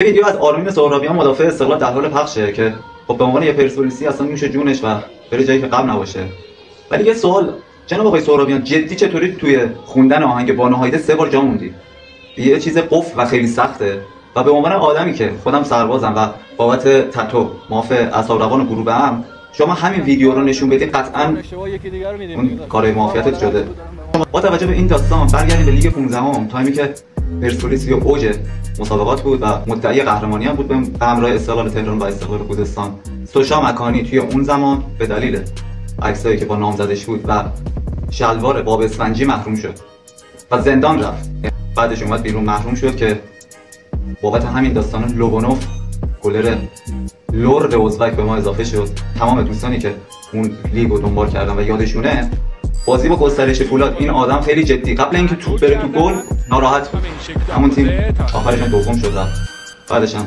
ویدیو از آرمین سهرابیان مدافع استقلال در حال پخشه که خب به عنوان یه پرسپولیسی اصلا نوش جونش و بره جایی که قبل نباشه. ولی یه سوال، جناب آقای سهرابیان، جدی چطوری توی خوندن آهنگ بانو هایده 3 بار جا موندی؟ یه چیز قفل و خیلی سخته و به عنوان آدمی که خودم سربازم و بابت تتو معاف اعصاب روان گروه هم، شما همین ویدیو رو نشون بدید قطعاً اون کار معافیتت شده. با توجه به این داستان برگردیم به لیگ 15 تایمی که پرسپولیس اوج مسابقات بود و مدعی قهرمانی هم بود به همراه استقلال تهران و استقلال خوزستان. سوشا مکانی توی اون زمان به دلیل عکسایی که با نامزدش بود و شلوار باب اسفنجی محروم شد و زندان رفت. بعدش اومد بیرون محروم شد که بابت همین داستان لوبانوف گلر لرد ازبک به ما اضافه شد. تمام دوستانی که اون لیگو دنبال کردن و یادشونه بازی با گسترش فولاد، این آدم خیلی جدی قبل اینکه توپ بره تو گل ناراحت بود. همون تیم آخرش هم دوم شد. بعدش هم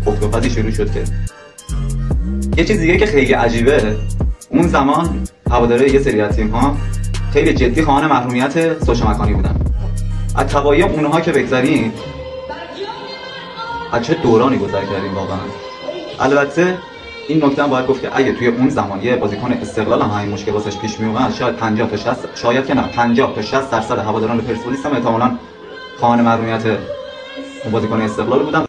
اکتوبری شروع شد. که یه چیز دیگه که خیلی عجیبه، اون زمان هواداره یه سری از تیم‌ها خیلی جدی خواهان محرومیت سوشا مکانی بودن. از توایی اونها که بگذاریم، از چه دورانی گذر کردیم واقعا. البته این نکته هم باید گفت که اگه توی اون زمان یه بازیکن استقلال هم همین مشکل واسش پیش می اومد، شاید 50 تا 60 شاید که نه 50 تا 60% هواداران پرسپولیس هم احتمالاً خواهان محرومیت اون بازیکن استقلال بودن.